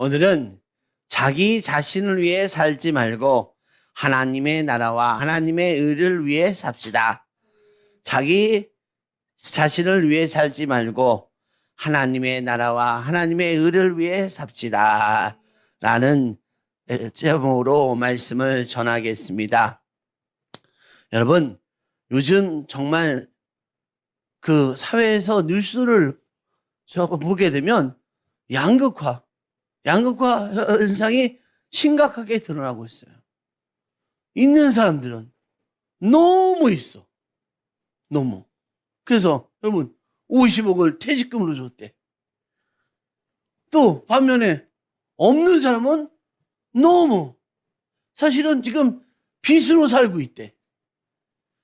오늘은 자기 자신을 위해 살지 말고 하나님의 나라와 하나님의 의를 위해 삽시다. 자기 자신을 위해 살지 말고 하나님의 나라와 하나님의 의를 위해 삽시다. 라는 제목으로 말씀을 전하겠습니다. 여러분, 요즘 정말 그 사회에서 뉴스를 보게 되면 양극화 현상이 심각하게 드러나고 있어요. 있는 사람들은 너무 있어. 너무. 그래서 여러분 50억을 퇴직금으로 줬대. 또 반면에 없는 사람은 너무 사실은 지금 빚으로 살고 있대.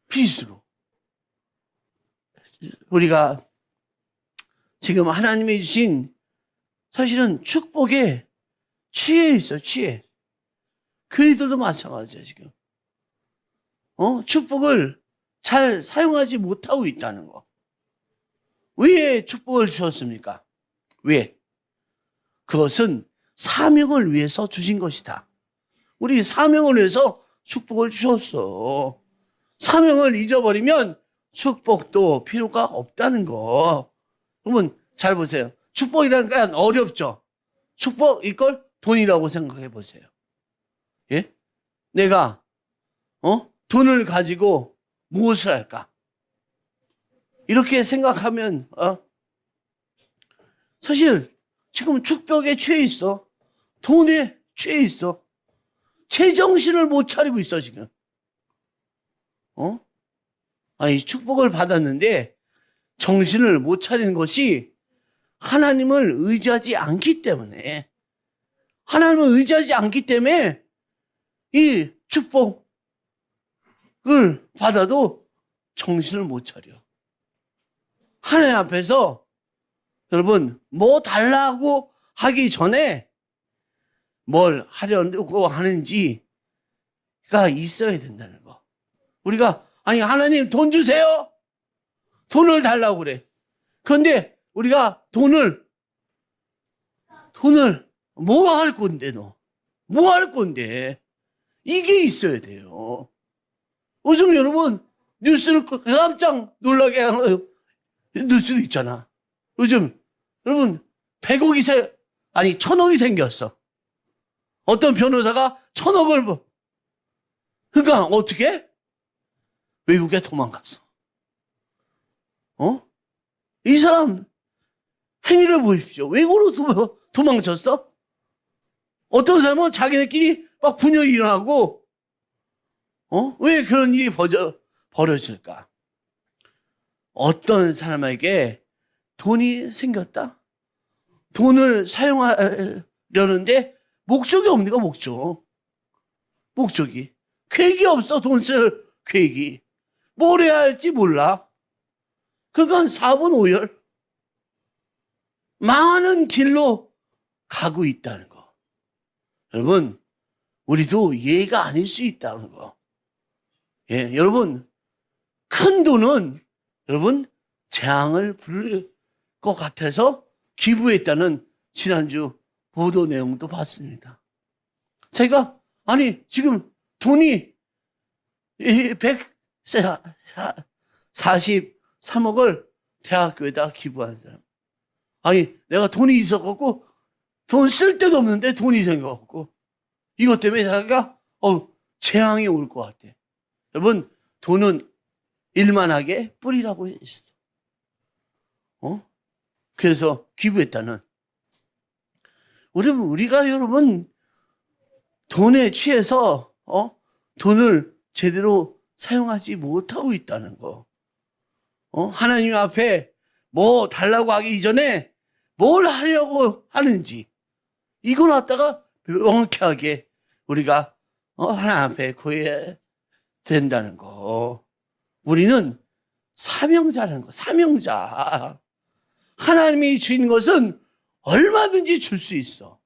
빚으로. 우리가 지금 하나님이 주신 사실은 축복에 취해 있어, 취해. 교회들도 마찬가지야, 지금. 축복을 잘 사용하지 못하고 있다는 거. 왜 축복을 주셨습니까? 왜? 그것은 사명을 위해서 주신 것이다. 우리 사명을 위해서 축복을 주셨어. 사명을 잊어버리면 축복도 필요가 없다는 거. 여러분, 잘 보세요. 축복이라는 건 어렵죠? 축복 이걸 돈이라고 생각해 보세요. 예? 내가, 돈을 가지고 무엇을 할까? 이렇게 생각하면, 사실 지금 축복에 취해 있어. 돈에 취해 있어. 제정신을 못 차리고 있어, 지금. 아니, 축복을 받았는데 정신을 못 차리는 것이 하나님을 의지하지 않기 때문에, 하나님을 의지하지 않기 때문에 이 축복을 받아도 정신을 못 차려. 하나님 앞에서 여러분 뭐 달라고 하기 전에 뭘 하려고 하는지가 있어야 된다는 거. 우리가 아니 하나님 돈 주세요. 돈을 달라고 그래. 그런데 우리가 돈을 뭐 할 건데 너? 뭐 할 건데? 이게 있어야 돼요. 요즘 여러분 뉴스를 깜짝 놀라게 하는 뉴스도 있잖아. 요즘 여러분 1,000억이 생겼어. 어떤 변호사가 1,000억을 그러니까 어떻게? 외국에 도망갔어. 이 사람 행위를 보십시오. 외국으로 도망쳤어? 어떤 사람은 자기네끼리 막 분열이 일어나고, 왜 그런 일이 벌어질까? 어떤 사람에게 돈이 생겼다? 돈을 사용하려는데 목적이 없는 거, 목적이. 계획이 없어, 돈 쓸 계획이. 뭘 해야 할지 몰라. 그러니까 4분 5열. 망하는 길로 가고 있다는 거. 여러분, 우리도 예가 아닐 수 있다는 거. 예, 여러분, 큰 돈은 여러분 재앙을 부를 것 같아서 기부했다는 지난주 보도 내용도 봤습니다. 제가 아니 지금 돈이 143억을 대학교에다 기부한 사람. 아니 내가 돈이 있어갖고 돈 쓸 데도 없는데 돈이 생겨갖고 이것 때문에 자기가 재앙이 올 것 같아. 여러분 돈은 일만하게 뿌리라고 했어. 그래서 기부했다는. 우리가 여러분 돈에 취해서 돈을 제대로 사용하지 못하고 있다는 거. 하나님 앞에 뭐 달라고 하기 이전에 뭘 하려고 하는지 이걸 갖다가 명쾌하게 우리가 하나님 앞에 구해야 된다는 거. 우리는 사명자라는 거. 사명자. 하나님이 주신 것은 얼마든지 줄 수 있어.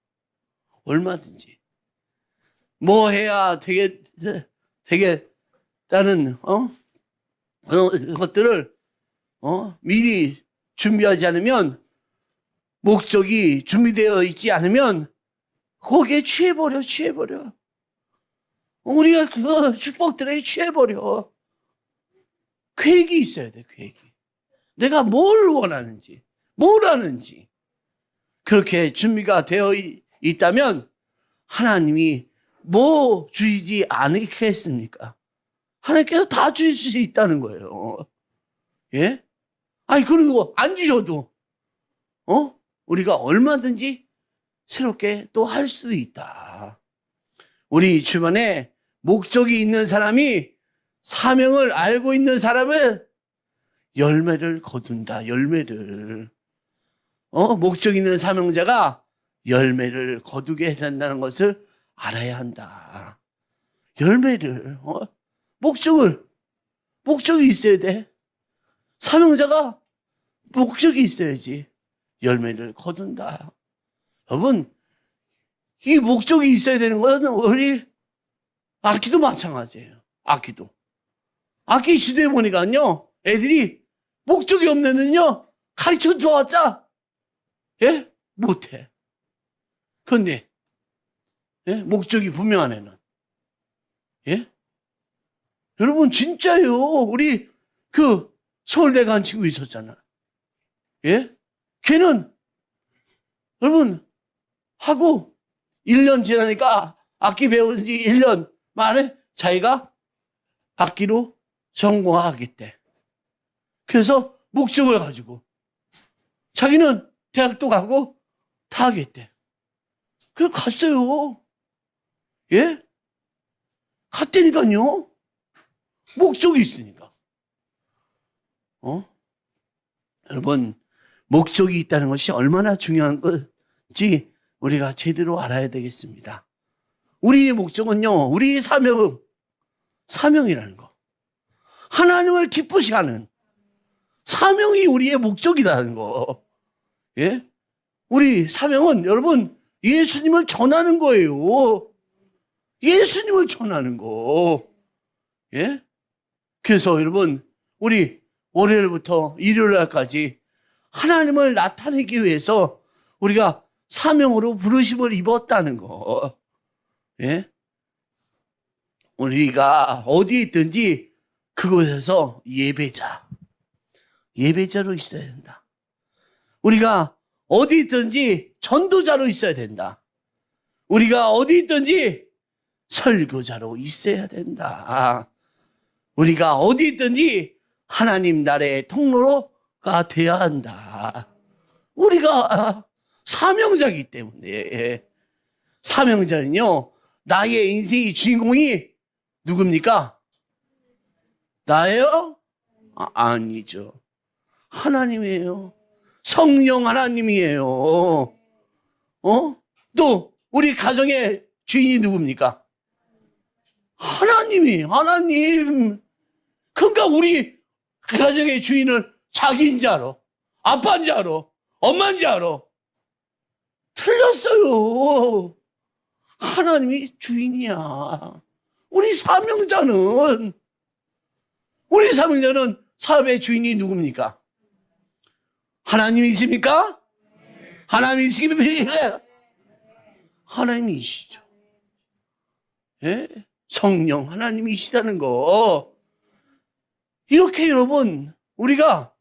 얼마든지. 뭐 해야 되겠다는 그런 것들을 미리 준비하지 않으면, 목적이 준비되어 있지 않으면 거기에 취해버려. 우리가 그 축복들에 취해버려. 계획이 있어야 돼, 계획이. 내가 뭘 원하는지, 뭘 하는지. 그렇게 준비가 되어 있다면 하나님이 뭐 주시지 않겠습니까? 하나님께서 다 주실 수 있다는 거예요. 예? 아니, 그리고 안 주셔도, 우리가 얼마든지 새롭게 또 할 수도 있다. 우리 주변에 목적이 있는 사람이, 사명을 알고 있는 사람은 열매를 거둔다, 열매를. 목적 있는 사명자가 열매를 거두게 된다는 것을 알아야 한다. 열매를, 목적이 있어야 돼. 사명자가 목적이 있어야지 열매를 거둔다. 여러분, 이 목적이 있어야 되는 건 우리 악기도 마찬가지예요. 악기 시대에 보니까요, 애들이 목적이 없는 애는요, 가르쳐 줘봤자, 예? 못해. 그런데, 예? 목적이 분명한 애는, 예? 여러분, 진짜요. 우리 서울대 간 친구 있었잖아. 예? 걔는, 여러분, 하고 1년 지나니까 악기 배운 지 1년 만에 자기가 악기로 전공하겠대. 그래서 목적을 가지고 자기는 대학도 가고 다 하겠대. 그래서 갔어요. 예? 갔다니까요. 목적이 있으니까. 여러분, 목적이 있다는 것이 얼마나 중요한 건지 우리가 제대로 알아야 되겠습니다. 우리의 목적은요, 우리의 사명이라는 거. 하나님을 기쁘시게 하는 사명이 우리의 목적이라는 거. 예? 우리 사명은 여러분, 예수님을 전하는 거예요. 예수님을 전하는 거. 예? 그래서 여러분, 우리 월요일부터 일요일날까지 하나님을 나타내기 위해서 우리가 사명으로 부르심을 입었다는 거. 예? 우리가 어디에 있든지 그곳에서 예배자로 있어야 된다. 우리가 어디 있든지 전도자로 있어야 된다. 우리가 어디 있든지 설교자로 있어야 된다. 우리가 어디 있든지 하나님 나라의 통로가 되어야 한다. 우리가 사명자이기 때문에. 사명자는요, 나의 인생의 주인공이 누굽니까? 나예요? 아니죠. 하나님이에요. 성령 하나님이에요. 또 우리 가정의 주인이 누굽니까? 하나님. 그러니까 우리 그 가정의 주인을 자기인 줄 알아. 아빠인 줄 알아. 엄마인 줄 알아. 틀렸어요. 하나님이 주인이야. 우리 사명자는 사업의 주인이 누굽니까? 하나님이십니까? 하나님이십니까? 하나님이시죠. 예? 성령 하나님이시라는 거. 이렇게 여러분, 우리가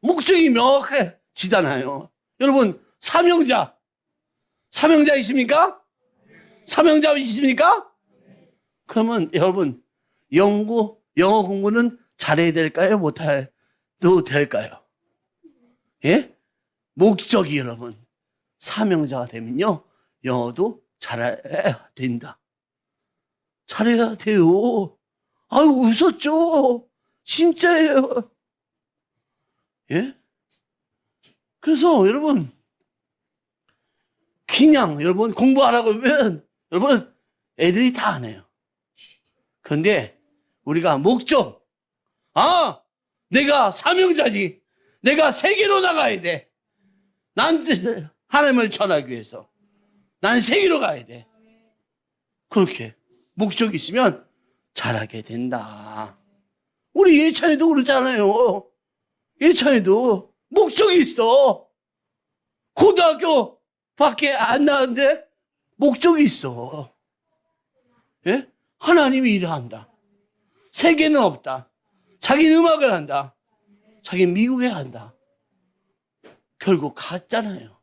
목적이 명확해지잖아요. 여러분, 사명자이십니까? 사명자이십니까? 그러면 여러분, 영어 공부는 잘해야 될까요? 못해도 될까요? 예? 목적이 여러분, 사명자가 되면요, 영어도 잘해야 된다. 잘해야 돼요. 아유, 웃었죠? 진짜예요. 예? 그래서 여러분, 그냥 여러분 공부하라고 하면 여러분 애들이 다 안 해요. 그런데 우리가 목적, 내가 사명자지. 내가 세계로 나가야 돼. 난 하나님을 전하기 위해서. 난 세계로 가야 돼. 그렇게 목적이 있으면 잘하게 된다. 우리 예찬이도 그러잖아요. 예찬이도 목적이 있어. 고등학교 밖에 안 나왔는데 목적이 있어. 예? 하나님이 일을 한다. 세계는 없다. 자기는 음악을 한다. 자기는 미국에 한다. 결국 갔잖아요.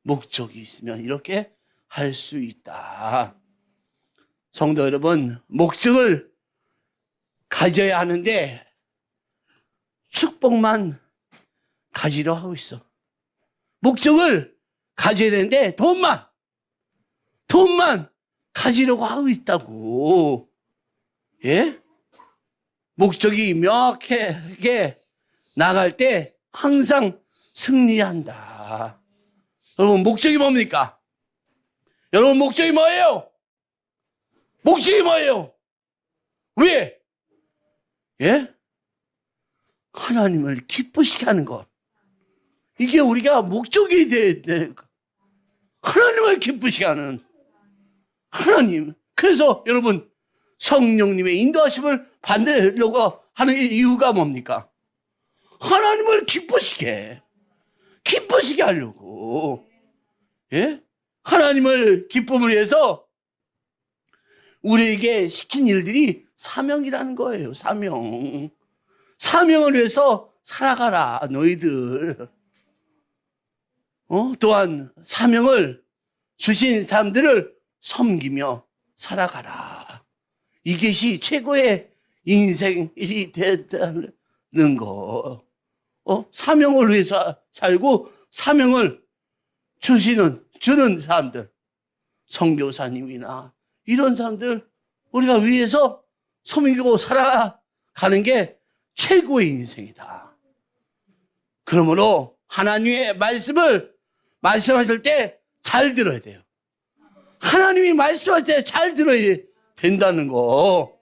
목적이 있으면 이렇게 할 수 있다. 성도 여러분, 목적을 가져야 하는데 축복만 가지려 하고 있어. 목적을 가져야 되는데 돈만 가지려고 하고 있다고. 예? 목적이 명확하게 나갈 때 항상 승리한다. 여러분, 목적이 뭡니까? 여러분, 목적이 뭐예요? 목적이 뭐예요? 왜? 예? 하나님을 기쁘시게 하는 것. 이게 우리가 목적이 돼. 하나님을 기쁘시게 하는 하나님. 그래서 여러분, 성령님의 인도하심을 받으려고 하는 이유가 뭡니까? 하나님을 기쁘시게 하려고. 예? 하나님을 기쁨을 위해서 우리에게 시킨 일들이 사명이라는 거예요. 사명을 위해서 살아가라, 너희들. 또한 사명을 주신 사람들을 섬기며 살아가라. 이것이 최고의 인생이 됐다는 거. 사명을 위해서 살고 사명을 주는 사람들, 선교사님이나 이런 사람들 우리가 위해서 섬기고 살아가는 게 최고의 인생이다. 그러므로 하나님의 말씀을 말씀하실 때 잘 들어야 돼요. 하나님이 말씀할 때 잘 들어야 된다는 거.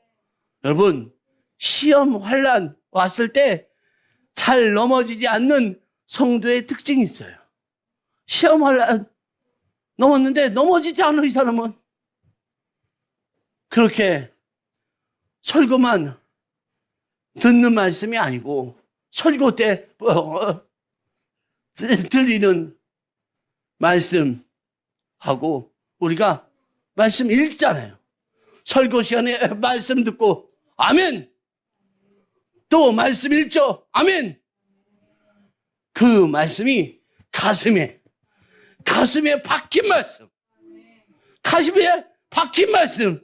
여러분, 시험 환난 왔을 때 잘 넘어지지 않는 성도의 특징이 있어요. 시험 환난 넘었는데 넘어지지 않은 이 사람은 그렇게 설교만 듣는 말씀이 아니고 설교 때 들리는 말씀하고 우리가 말씀 읽잖아요. 설교 시간에 말씀 듣고 아멘. 또 말씀 읽죠. 아멘. 그 말씀이 가슴에 박힌 말씀. 가슴에 박힌 말씀.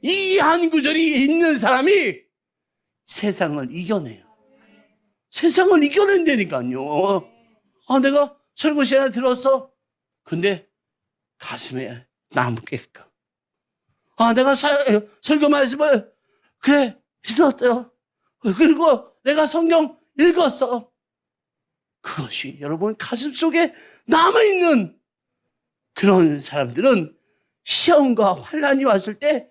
이 한 구절이 있는 사람이 세상을 이겨내요. 세상을 이겨낸다니까요. 내가 설교 시간에 들었어. 근데 가슴에 남게끔. 내가 설교 말씀을 그래 들었어요. 그리고 내가 성경 읽었어. 그것이 여러분 가슴 속에 남아있는 그런 사람들은 시험과 환난이 왔을 때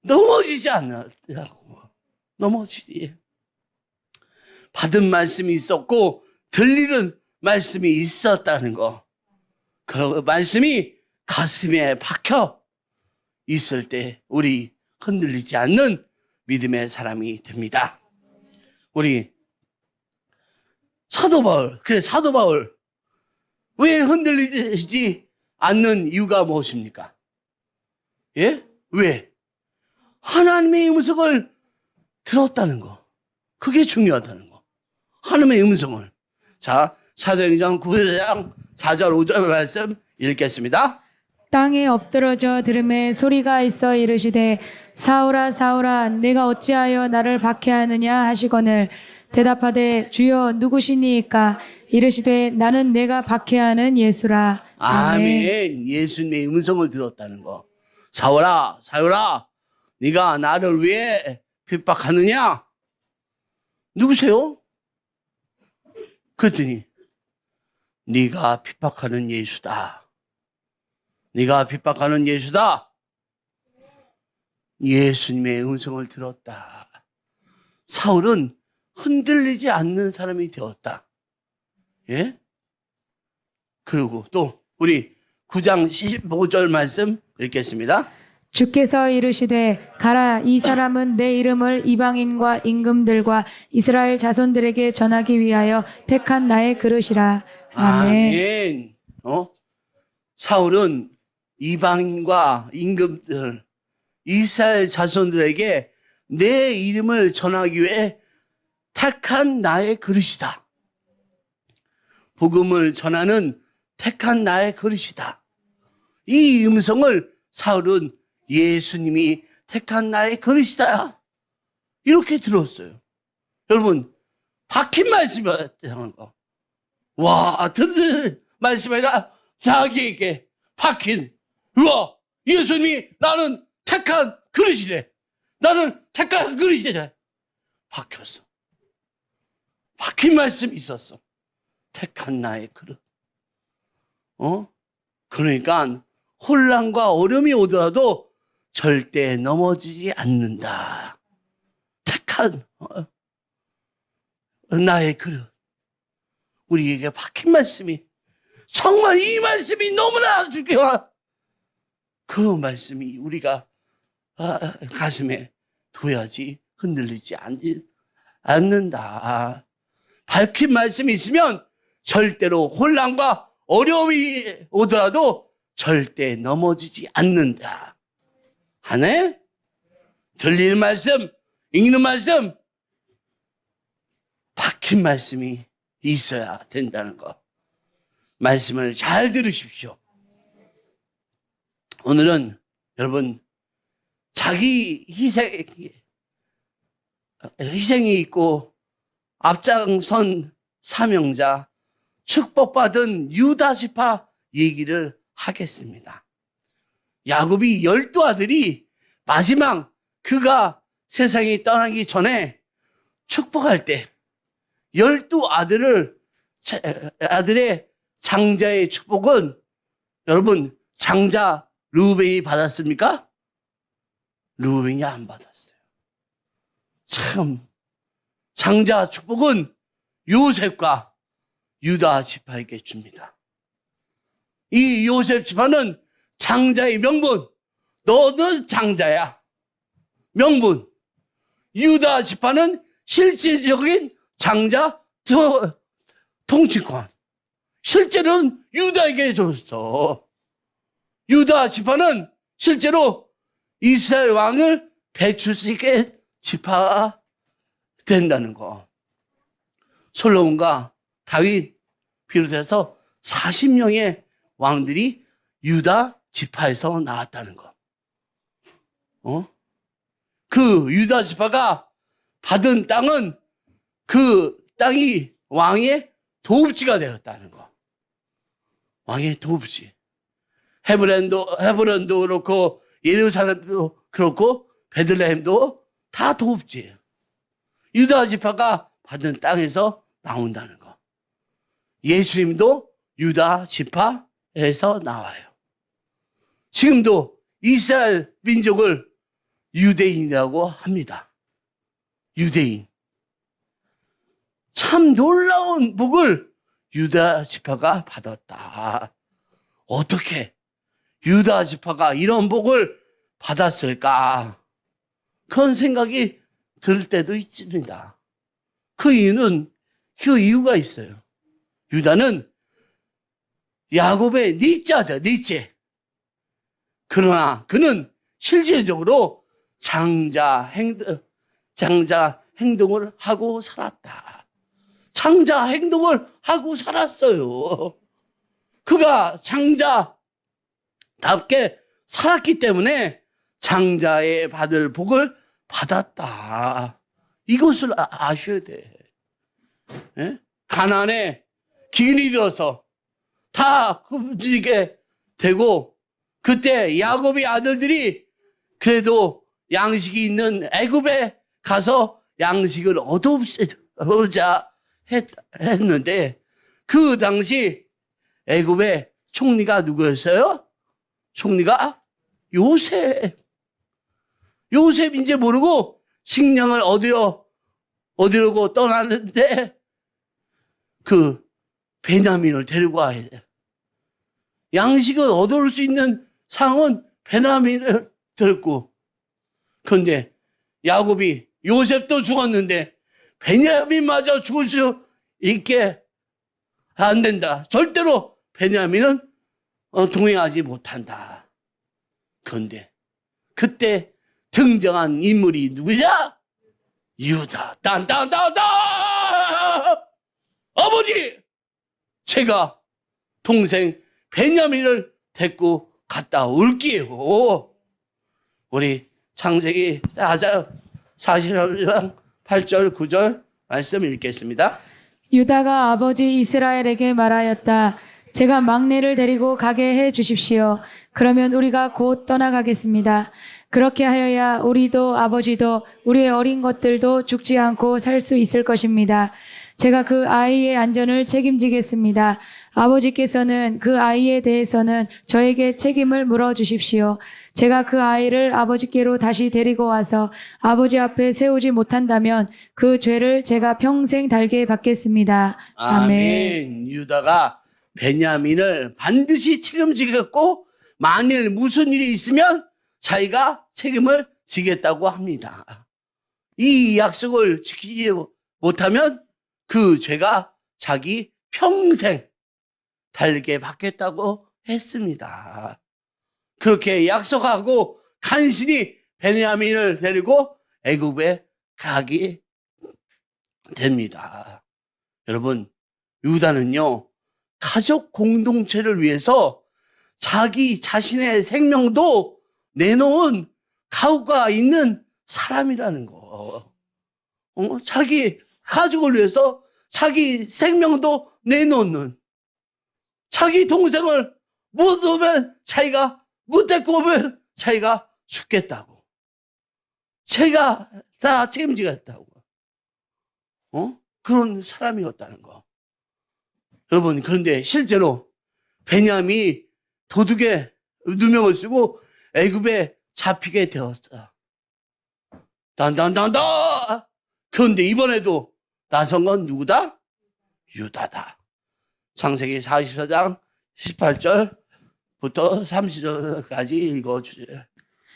넘어지지 않는다고. 넘어지지. 받은 말씀이 있었고 들리는 말씀이 있었다는 거. 그 말씀이 가슴에 박혀 있을 때 우리 흔들리지 않는 믿음의 사람이 됩니다. 우리 사도 바울 왜 흔들리지 않는 이유가 무엇입니까? 예? 왜? 하나님의 음성을 들었다는 거. 그게 중요하다는 거. 하나님의 음성을. 자, 사도행전 9장 4절 5절 말씀 읽겠습니다. 땅에 엎드러져 들음에 소리가 있어 이르시되 사울아 사울아 내가 어찌하여 나를 박해하느냐 하시거늘 대답하되 주여 누구시니이까 이르시되 나는 내가 박해하는 예수라. 아멘. 예수님의 음성을 들었다는 거. 사울아 네가 나를 왜 핍박하느냐? 누구세요? 그랬더니 네가 핍박하는 예수다. 네가 핍박하는 예수다. 예수님의 음성을 들었다. 사울은 흔들리지 않는 사람이 되었다. 예? 그리고 또 우리 9장 15절 말씀 읽겠습니다. 주께서 이르시되 가라 이 사람은 내 이름을 이방인과 임금들과 이스라엘 자손들에게 전하기 위하여 택한 나의 그릇이라. 아멘. 사울은 이방인과 임금들, 이스라엘 자손들에게 내 이름을 전하기 위해 택한 나의 그릇이다. 복음을 전하는 택한 나의 그릇이다. 이 음성을 사울은 예수님이 택한 나의 그릇이다, 이렇게 들었어요. 여러분, 박힌 말씀이었다는 거. 와, 듣는 말씀이 아니라 자기에게 박힌, 우와, 예수님이 나는 택한 그릇이래. 나는 택한 그릇이래. 박혔어. 박힌 말씀이 있었어. 택한 나의 그릇. 그러니까 혼란과 어려움이 오더라도 절대 넘어지지 않는다. 택한 나의 그릇. 우리에게 박힌 말씀이, 정말 이 말씀이 너무나 중요한 그 말씀이 우리가 가슴에 둬야지 흔들리지 않는다. 밝힌 말씀이 있으면 절대로 혼란과 어려움이 오더라도 절대 넘어지지 않는다. 하네? 들리는 말씀, 읽는 말씀, 박힌 말씀이 있어야 된다는 거. 말씀을 잘 들으십시오. 오늘은 여러분, 자기 희생이 있고 앞장선 사명자, 축복받은 유다 지파 얘기를 하겠습니다. 야곱이 12아들이 마지막 그가 세상에 떠나기 전에 축복할 때 12아들의 장자의 축복은, 여러분, 장자 르우벤이 받았습니까? 르우벤이 안 받았어요. 참, 장자 축복은 요셉과 유다 지파에게 줍니다. 이 요셉 지파는 장자의 명분, 너는 장자야, 명분. 유다 지파는 실질적인 장자 통치권, 실제로는 유다에게 줬어. 유다 지파는 실제로 이스라엘 왕을 배출 수 있게 지파가 된다는 거. 솔로몬과 다윗 비롯해서 40명의 왕들이 유다 지파에서 나왔다는 거. 그 유다 지파가 받은 땅은 그 땅이 왕의 도읍지가 되었다는 거. 왕의 도읍지. 헤브론도 그렇고 예루살렘도 그렇고 베들레헴도 다 도읍지예요. 유다 지파가 받은 땅에서 나온다는 거. 예수님도 유다 지파에서 나와요. 지금도 이스라엘 민족을 유대인이라고 합니다. 유대인. 참 놀라운 복을 유다 지파가 받았다. 어떻게 유다 지파가 이런 복을 받았을까? 그런 생각이 들 때도 있습니다. 그 이유가 있어요. 유다는 야곱의 넷째다, 넷째. 그러나 그는 실질적으로 장자 행동을 하고 살았다. 장자 행동을 하고 살았어요. 그가 장자답게 살았기 때문에 장자의 받을 복을 받았다. 이것을 아셔야 돼. 예? 가나안에 기근이 들어서 다 굶주리게 되고, 그때 야곱의 아들들이 그래도 양식이 있는 애굽에 가서 양식을 얻어보자 했는데, 그 당시 애굽의 총리가 누구였어요? 총리가 요셉인지 모르고 식량을 얻으려고 떠났는데 그 베냐민을 데리고 와야 돼. 양식을 얻을 수 있는 상은 베냐민을 들고, 그런데 야곱이 요셉도 죽었는데 베냐민마저 죽을 수 있게 안 된다. 절대로 베냐민은 동행하지 못한다. 그런데 그때 등장한 인물이 누구냐? 유다. 딴딴딴딴! 아버지! 제가 동생 베냐민을 데리고 갔다 올게요. 우리 창세기 4장 40장 8절 9절 말씀 읽겠습니다. 유다가 아버지 이스라엘에게 말하였다. 제가 막내를 데리고 가게 해 주십시오. 그러면 우리가 곧 떠나가겠습니다. 그렇게 하여야 우리도 아버지도 우리의 어린 것들도 죽지 않고 살 수 있을 것입니다. 제가 그 아이의 안전을 책임지겠습니다. 아버지께서는 그 아이에 대해서는 저에게 책임을 물어주십시오. 제가 그 아이를 아버지께로 다시 데리고 와서 아버지 앞에 세우지 못한다면 그 죄를 제가 평생 달게 받겠습니다. 아멘. 유다가 베냐민을 반드시 책임지겠고 만일 무슨 일이 있으면 자기가 책임을 지겠다고 합니다. 이 약속을 지키지 못하면 그 죄가 자기 평생 달게 받겠다고 했습니다. 그렇게 약속하고 간신히 베냐민을 데리고 애굽에 가게 됩니다. 여러분, 유다는요, 가족 공동체를 위해서 자기 자신의 생명도 내놓은 가오가 있는 사람이라는 거. 자기 가족을 위해서 자기 생명도 내놓는, 자기 동생을 못 오면 자기가 못 데리고 오면 자기가 죽겠다고, 제가 다 책임지겠다고, 그런 사람이었다는 거. 여러분, 그런데 실제로 베냐민이 도둑의 누명을 쓰고 애굽에 잡히게 되었어. 단단단단. 그런데 이번에도 나선 건 누구다? 유다다. 창세기 44장 18절부터 30절까지 읽어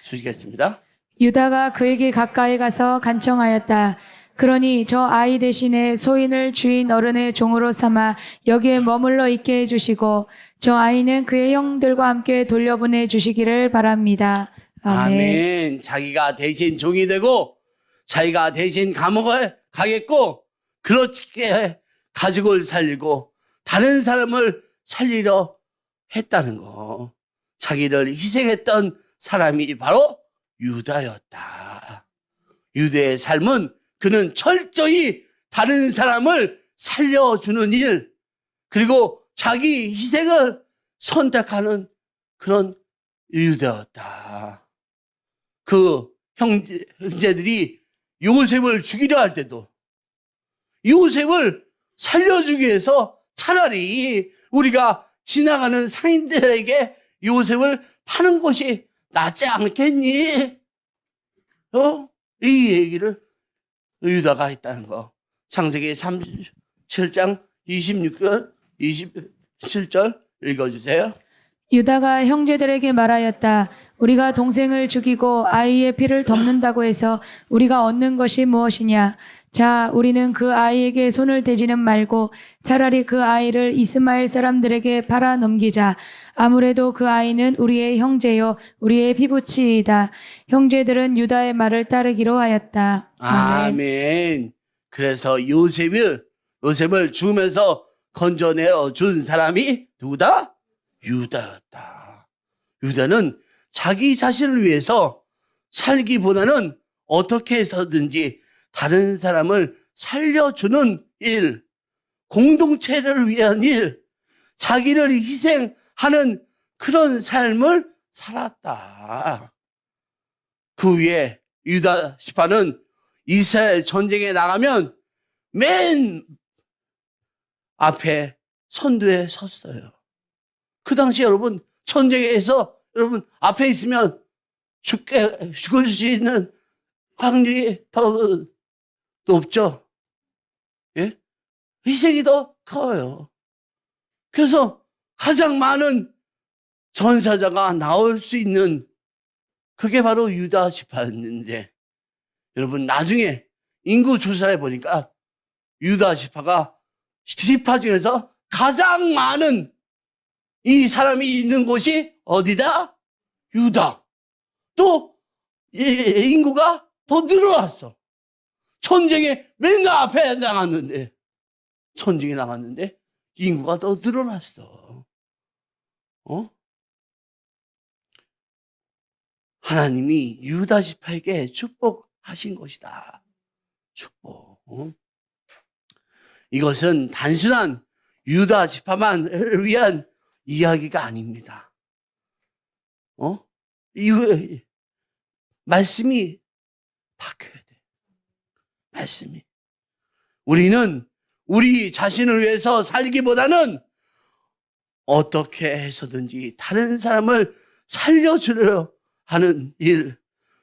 주시겠습니다. 유다가 그에게 가까이 가서 간청하였다. 그러니 저 아이 대신에 소인을 주인 어른의 종으로 삼아 여기에 머물러 있게 해주시고 저 아이는 그의 형들과 함께 돌려보내 주시기를 바랍니다. 아멘. 아멘. 자기가 대신 종이 되고 자기가 대신 감옥에 가겠고 그렇게 가족을 살리고 다른 사람을 살리려 했다는 거. 자기를 희생했던 사람이 바로 유다였다. 유다의 삶은 그는 철저히 다른 사람을 살려주는 일, 그리고 자기 희생을 선택하는 그런 유다였다. 그 형제들이 요셉을 죽이려 할 때도 요셉을 살려주기 위해서 차라리 우리가 지나가는 상인들에게 요셉을 파는 것이 낫지 않겠니? 이 얘기를 유다가 했다는 거. 창세기 37장 26절, 27절 읽어주세요. 유다가 형제들에게 말하였다. 우리가 동생을 죽이고 아이의 피를 덮는다고 해서 우리가 얻는 것이 무엇이냐? 자, 우리는 그 아이에게 손을 대지는 말고 차라리 그 아이를 이스마엘 사람들에게 팔아 넘기자. 아무래도 그 아이는 우리의 형제요, 우리의 피부치이다. 형제들은 유다의 말을 따르기로 하였다. 아멘. 그래서 요셉을 죽으면서 건져내어 준 사람이 누구다? 유다였다. 유다는 자기 자신을 위해서 살기보다는 어떻게 해서든지 다른 사람을 살려주는 일, 공동체를 위한 일, 자기를 희생하는 그런 삶을 살았다. 그 위에 유다 지파는 이스라엘 전쟁에 나가면 맨 앞에 선두에 섰어요. 그 당시 여러분 전쟁에서 여러분 앞에 있으면 죽을 수 있는 확률이 더 높죠. 예? 희생이 더 커요. 그래서 가장 많은 전사자가 나올 수 있는 그게 바로 유다 지파였는데 여러분 나중에 인구 조사를 해보니까 유다 지파가 지파 중에서 가장 많은 이 사람이 있는 곳이 어디다? 유다. 또 인구가 더 늘어났어. 전쟁에 맨날 앞에 나갔는데, 전쟁에 나갔는데 인구가 더 늘어났어. 하나님이 유다 지파에게 축복하신 것이다. 축복. 이것은 단순한 유다 지파만 위한 이야기가 아닙니다. 이 말씀이 바뀌어야 돼. 말씀이. 우리는 우리 자신을 위해서 살기보다는 어떻게 해서든지 다른 사람을 살려주려 하는 일,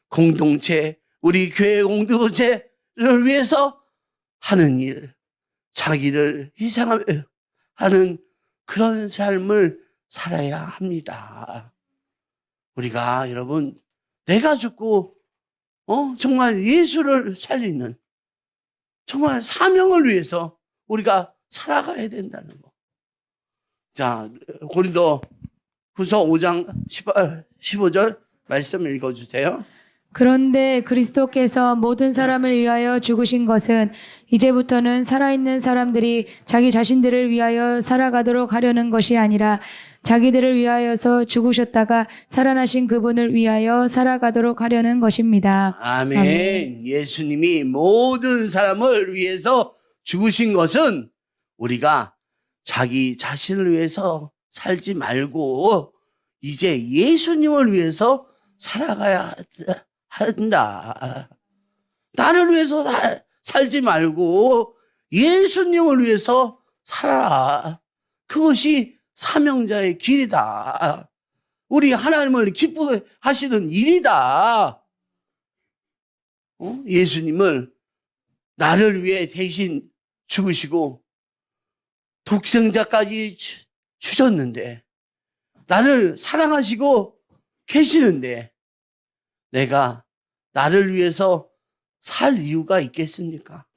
공동체, 우리 교회 공동체를 위해서 하는 일, 자기를 희생하며 하는 그런 삶을 살아야 합니다. 우리가 여러분, 내가 죽고 정말 예수를 살리는 정말 사명을 위해서 우리가 살아가야 된다는 거. 자, 고린도 후서 5장 15절 말씀 읽어주세요. 그런데 그리스도께서 모든 사람을 위하여 죽으신 것은 이제부터는 살아있는 사람들이 자기 자신들을 위하여 살아가도록 하려는 것이 아니라 자기들을 위하여서 죽으셨다가 살아나신 그분을 위하여 살아가도록 하려는 것입니다. 아멘. 아멘. 예수님이 모든 사람을 위해서 죽으신 것은 우리가 자기 자신을 위해서 살지 말고 이제 예수님을 위해서 살아가야 한다. 나를 위해서 살지 말고 예수님을 위해서 살아라. 그것이 사명자의 길이다. 우리 하나님을 기뻐하시는 일이다. 예수님을 나를 위해 대신 죽으시고 독생자까지 주셨는데 나를 사랑하시고 계시는데 내가 나를 위해서 살 이유가 있겠습니까?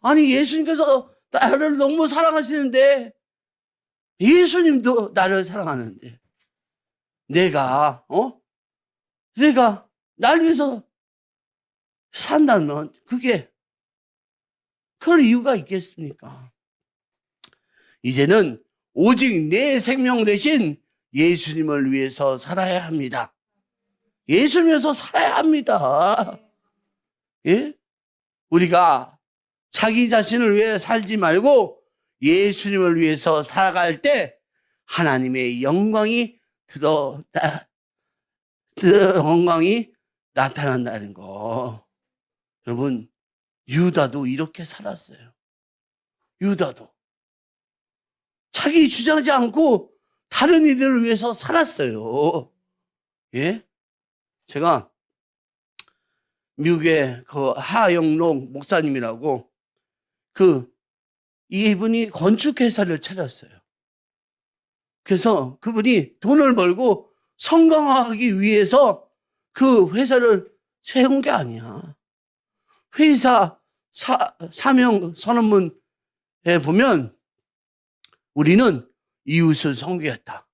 아니 예수님께서 나를 너무 사랑하시는데 예수님도 나를 사랑하는데 내가 날 위해서 산다면 그럴 이유가 있겠습니까? 이제는 오직 내 생명 대신 예수님을 위해서 살아야 합니다. 예수님에서 살아야 합니다. 예? 우리가 자기 자신을 위해 살지 말고 예수님을 위해서 살아갈 때 하나님의 영광이 영광이 나타난다는 거. 여러분, 유다도 이렇게 살았어요. 유다도 자기 주장하지 않고 다른 이들을 위해서 살았어요. 예? 제가 미국의 그 하영록 목사님이라고 이분이 건축회사를 차렸어요. 그래서 그분이 돈을 벌고 성공하기 위해서 그 회사를 세운 게 아니야. 회사 사명 선언문에 보면 우리는 이웃을 섬기겠다.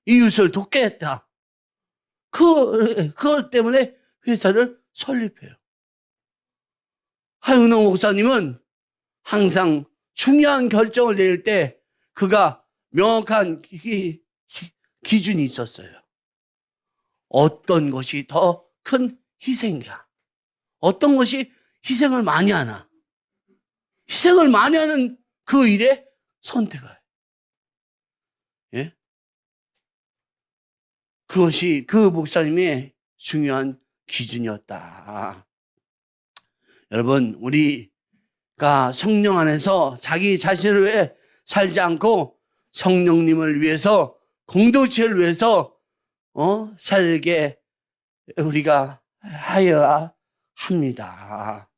이웃을 돕게 했다. 그것 때문에 회사를 설립해요. 하윤호 목사님은 항상 중요한 결정을 내릴 때 그가 명확한 기준이 있었어요. 어떤 것이 더 큰 희생이야. 어떤 것이 희생을 많이 하나. 희생을 많이 하는 그 일에 선택을 해요. 예? 그것이 그 목사님의 중요한 기준이었다. 여러분, 우리가 성령 안에서 자기 자신을 위해 살지 않고 성령님을 위해서, 공동체를 위해서 살게 우리가 하여야 합니다.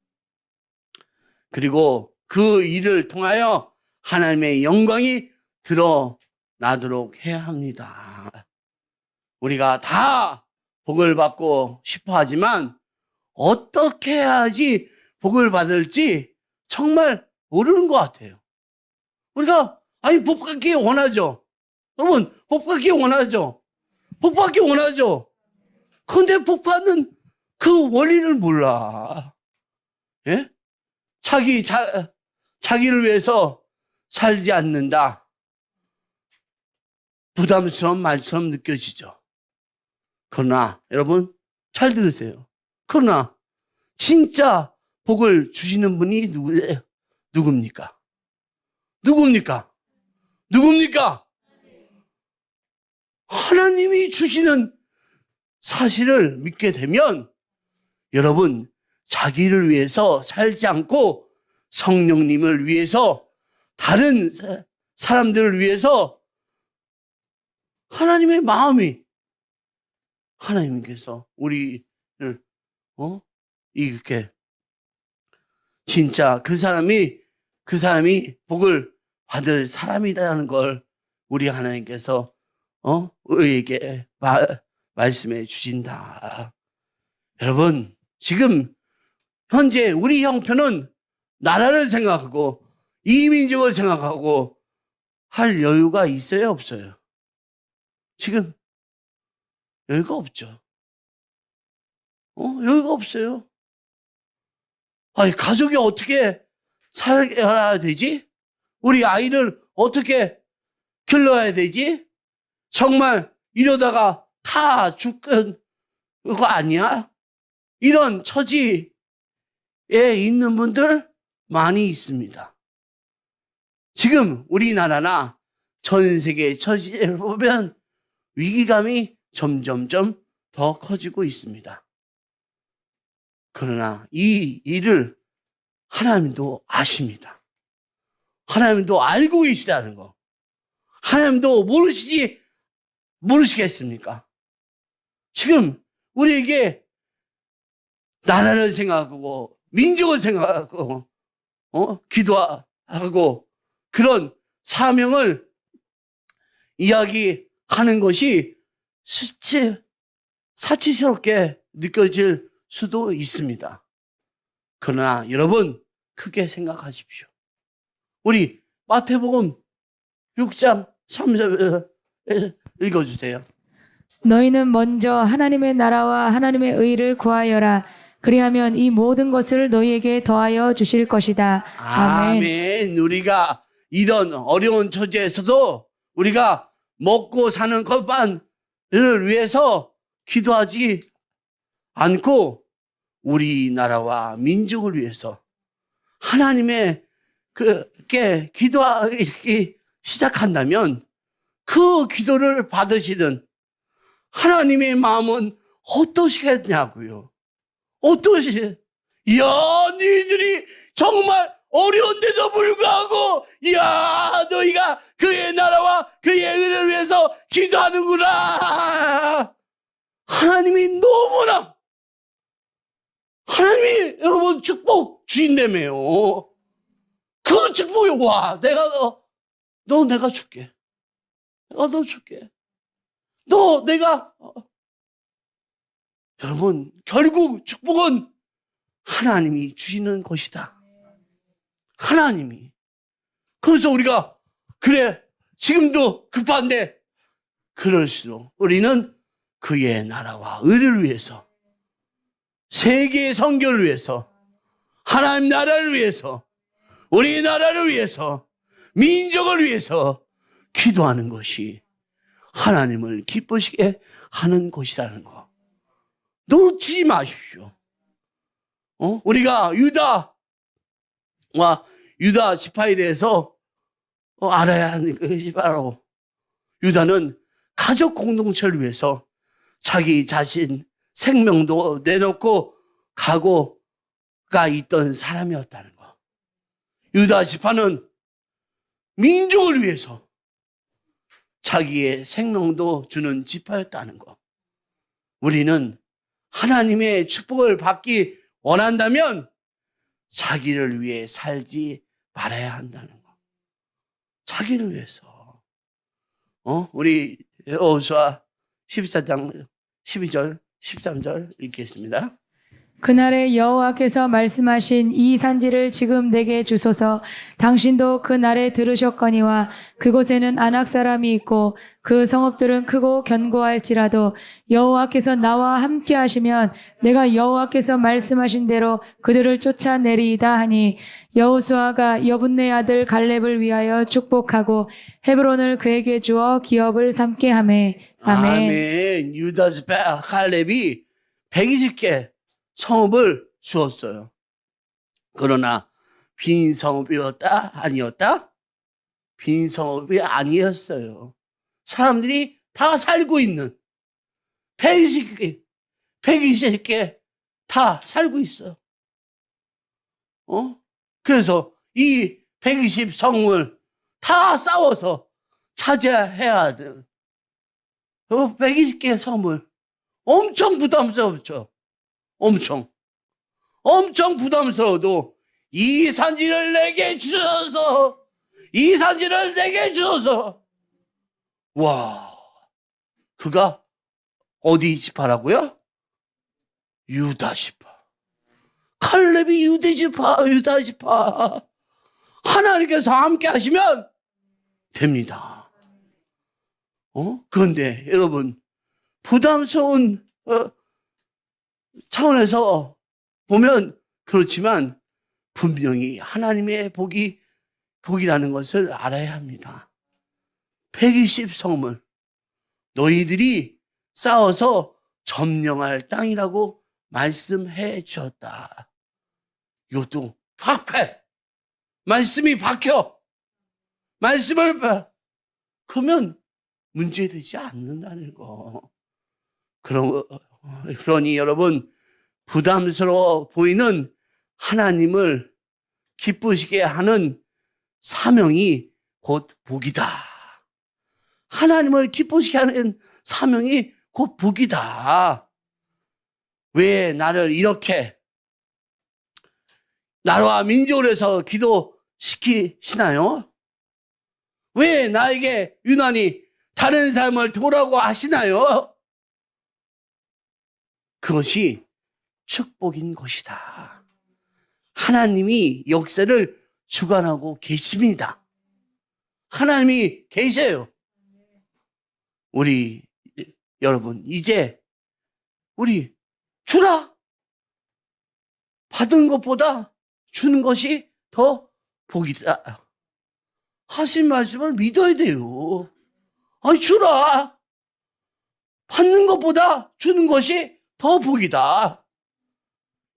그리고 그 일을 통하여 하나님의 영광이 드러나도록 해야 합니다. 우리가 다 복을 받고 싶어 하지만 어떻게 해야지 복을 받을지 정말 모르는 것 같아요. 우리가 복 받기 원하죠. 여러분, 복 받기 원하죠. 복 받기 원하죠. 근데 복 받는 그 원리를 몰라. 예? 자기를 위해서 살지 않는다. 부담스러운 말처럼 느껴지죠. 그러나 여러분 잘 들으세요. 그러나 진짜 복을 주시는 분이 누구예요? 누굽니까? 누굽니까? 누굽니까? 하나님이 주시는 사실을 믿게 되면 여러분 자기를 위해서 살지 않고 성령님을 위해서 다른 사람들을 위해서 하나님의 마음이 하나님께서 우리를 이렇게 진짜 그 사람이 복을 받을 사람이라는 걸 우리 하나님께서 우리에게 말씀해 주신다. 여러분 지금 현재 우리 형편은 나라를 생각하고 이민족을 생각하고 할 여유가 있어요, 없어요? 지금 여유가 없죠. 여유가 없어요. 아니, 가족이 어떻게 살아야 되지? 우리 아이를 어떻게 길러야 되지? 정말 이러다가 다 죽는 거 아니야? 이런 처지에 있는 분들 많이 있습니다. 지금 우리나라나 전 세계 처지를 보면 위기감이 점점점 더 커지고 있습니다. 그러나 이 일을 하나님도 아십니다. 하나님도 알고 계시다는 거. 하나님도 모르시겠습니까? 지금 우리에게 나라를 생각하고 민족을 생각하고 기도하고 그런 사명을 이야기하는 것이 사치스럽게 느껴질 수도 있습니다. 그러나 여러분 크게 생각하십시오. 우리 마태복음 6장 3절 읽어주세요. 너희는 먼저 하나님의 나라와 하나님의 의를 구하여라. 그리하면 이 모든 것을 너희에게 더하여 주실 것이다. 아멘. 아멘. 우리가 이런 어려운 처지에서도 우리가 먹고 사는 것만을 위해서 기도하지 않고 우리나라와 민족을 위해서 하나님의 그게 기도하기 시작한다면 그 기도를 받으시는 하나님의 마음은 어떠시겠냐고요. 이야, 너희들이 정말 어려운데도 불구하고 이야, 너희가 그의 나라와 그의 의를 위해서 기도하는구나. 하나님이 너무나 하나님이 여러분 축복 주인다며요. 그 축복이 와, 내가 줄게. 너 줄게. 여러분 결국 축복은 하나님이 주시는 것이다. 하나님이. 그래서 우리가 그래 지금도 급한데 그럴수록 우리는 그의 나라와 의를 위해서 세계의 선교를 위해서 하나님 나라를 위해서 우리나라를 위해서 민족을 위해서 기도하는 것이 하나님을 기쁘시게 하는 것이라는 거 놓치지 마십시오. 우리가 유다 지파에 대해서 알아야 하는 것이 바로 유다는 가족 공동체를 위해서 자기 자신 생명도 내놓고 각오가 있던 사람이었다는 거. 유다 지파는 민족을 위해서 자기의 생명도 주는 지파였다는 거. 우리는 하나님의 축복을 받기 원한다면 자기를 위해 살지 말아야 한다는 거. 자기를 위해서. 우리 여호수아 14장 12절 13절 읽겠습니다. 그날에 여호와께서 말씀하신 이 산지를 지금 내게 주소서. 당신도 그날에 들으셨거니와 그곳에는 안악 사람이 있고 그 성읍들은 크고 견고할지라도 여호와께서 나와 함께 하시면 내가 여호와께서 말씀하신 대로 그들을 쫓아내리이다 하니 여호수아가 여분네 아들 갈렙을 위하여 축복하고 헤브론을 그에게 주어 기업을 삼게 하매. 아멘. 아멘. 유다 지파 갈렙이 120개 성읍을 주었어요. 그러나 빈 성읍이었다? 아니었다? 빈 성읍이 아니었어요. 사람들이 다 살고 있는 120개, 120개 다 살고 있어요. 그래서 이 120 성을 다 싸워서 차지해야 하는 120개 성을 엄청 부담스럽죠. 엄청 부담스러워도 이 산지를 내게 주셔서, 이 산지를 내게 주셔서, 와, 그가 어디 지파라고요? 유다 지파. 칼렙이 유다 지파. 하나님께서 함께 하시면 됩니다. 그런데 여러분, 부담스러운 차원에서 보면 그렇지만 분명히 하나님의 복이라는 것을 알아야 합니다. 120 성을 너희들이 싸워서 점령할 땅이라고 말씀해 주었다. 이것도 박패. 말씀이 박혀. 말씀을 그러면 문제되지 않는다는 거. 그러니 여러분, 부담스러워 보이는 하나님을 기쁘시게 하는 사명이 곧 복이다. 하나님을 기쁘시게 하는 사명이 곧 복이다. 왜 나를 이렇게 나라와 민족을 해서 기도시키시나요? 왜 나에게 유난히 다른 삶을 도라고 하시나요? 그것이 축복인 것이다. 하나님이 역사를 주관하고 계십니다. 하나님이 계세요. 우리 여러분, 이제 우리 주라. 받은 것보다 주는 것이 더 복이다. 하신 말씀을 믿어야 돼요. 아니, 주라. 받는 것보다 주는 것이 더 복이다.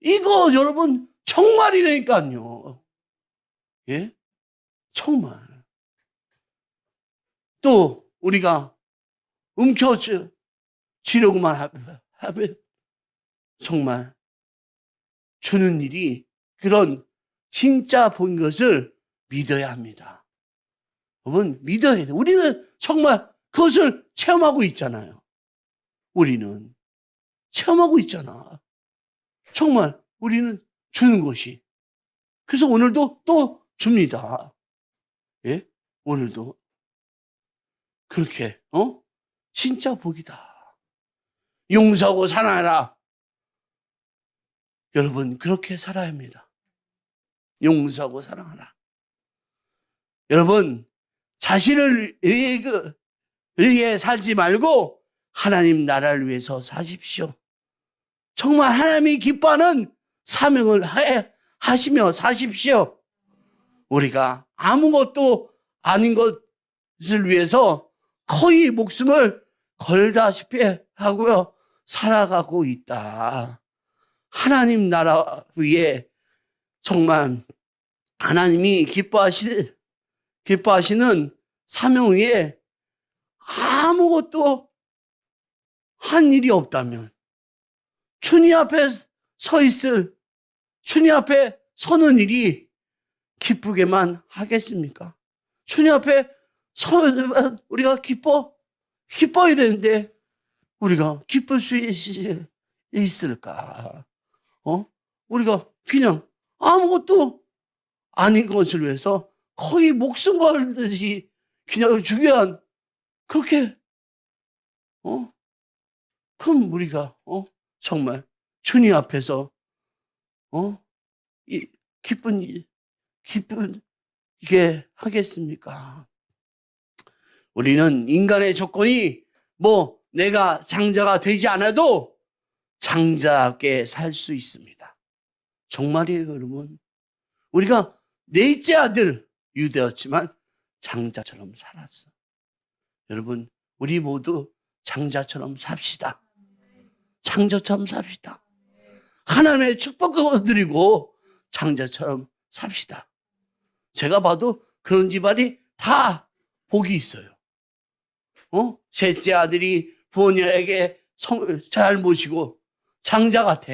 이거 여러분 정말이라니까요. 예? 정말. 또 우리가 움켜쥐려고만 하면 정말 주는 일이 그런 진짜 본 것을 믿어야 합니다. 여러분, 믿어야 돼요. 우리는 정말 그것을 체험하고 있잖아요. 우리는 체험하고 있잖아. 정말 우리는 주는 것이. 그래서 오늘도 또 줍니다. 예? 오늘도. 그렇게, 진짜 복이다. 용서하고 살아라. 여러분, 그렇게 살아야 합니다. 용서하고 사랑하라. 여러분, 자신을 위해 살지 말고 하나님 나라를 위해서 사십시오. 정말 하나님이 기뻐하는 사명을 하시며 사십시오. 우리가 아무것도 아닌 것을 위해서 거의 목숨을 걸다시피 하고요, 살아가고 있다. 하나님 나라 위에 정말 하나님이 기뻐하시는 사명 위에 아무것도 한 일이 없다면 주님 앞에 주님 앞에 서는 일이 기쁘게만 하겠습니까? 주님 앞에 서면 우리가 기뻐야 되는데 우리가 기쁠 수 있을까? 우리가 그냥 아무것도 아닌 것을 위해서 거의 목숨 걸듯이 그냥 중요한 그렇게 그럼 우리가 정말 주님 앞에서 이 기쁘게 하겠습니까? 우리는 인간의 조건이 내가 장자가 되지 않아도 장자답게 살 수 있습니다. 정말이에요, 여러분. 우리가 넷째 아들 유대였지만 장자처럼 살았어. 여러분, 우리 모두 장자처럼 삽시다. 장자처럼 삽시다. 하나님의 축복을 드리고 장자처럼 삽시다. 제가 봐도 그런 집안이 다 복이 있어요. 셋째 아들이 부모님에게 잘 모시고 장자 같아.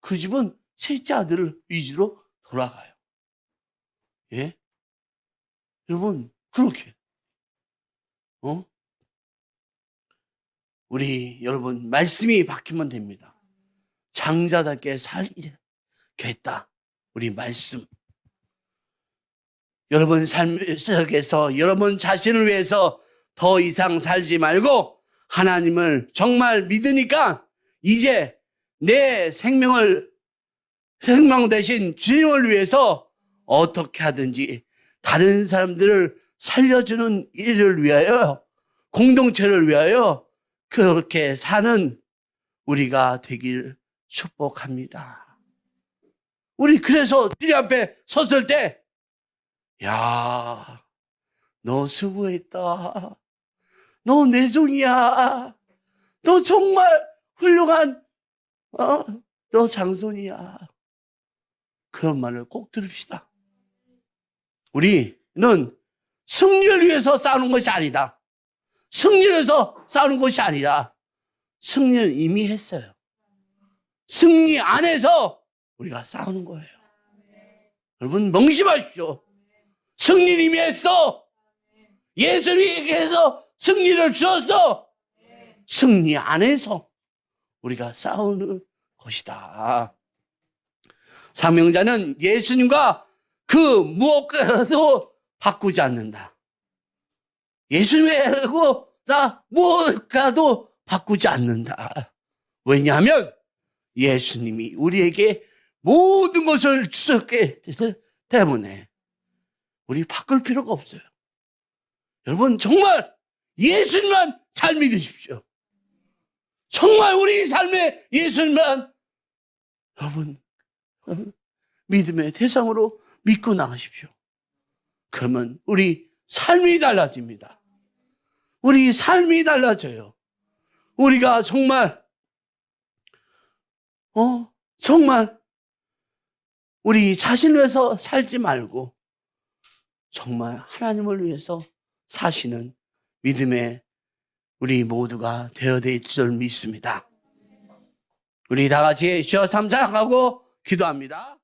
그 집은 셋째 아들 위주로 돌아가요. 예? 여러분, 그렇게. 우리 여러분, 말씀이 바뀌면 됩니다. 장자답게 살겠다. 우리 말씀. 여러분 삶 속에서 여러분 자신을 위해서 더 이상 살지 말고 하나님을 정말 믿으니까 이제 내 생명 대신 주님을 위해서 어떻게 하든지 다른 사람들을 살려주는 일을 위하여, 공동체를 위하여 그렇게 사는 우리가 되길 축복합니다. 우리 그래서 주님 앞에 섰을 때, 야, 너 수고했다. 너 내 종이야. 너 정말 훌륭한, 너 장손이야. 그런 말을 꼭 들읍시다. 우리는 승리를 위해서 싸우는 것이 아니다. 승리를 위해서 싸우는 것이 아니라 승리를 이미 했어요. 승리 안에서 우리가 싸우는 거예요. 여러분 명심하십시오. 승리를 이미 했어. 예수님께서 승리를 주었어. 승리 안에서 우리가 싸우는 것이다. 사명자는 예수님과 그 무엇과도 바꾸지 않는다. 예수님하고 나 무엇과도 바꾸지 않는다. 왜냐하면 예수님이 우리에게 모든 것을 주셨기 때문에 우리 바꿀 필요가 없어요. 여러분 정말 예수님만 잘 믿으십시오. 정말 우리 삶에 예수님만 여러분 믿음의 대상으로 믿고 나가십시오. 그러면 우리 삶이 달라집니다. 우리 삶이 달라져요. 우리가 정말 정말 우리 자신을 위해서 살지 말고 정말 하나님을 위해서 사시는 믿음의 우리 모두가 되어야 될 줄 믿습니다. 우리 다 같이 주여 삼창하고 기도합니다.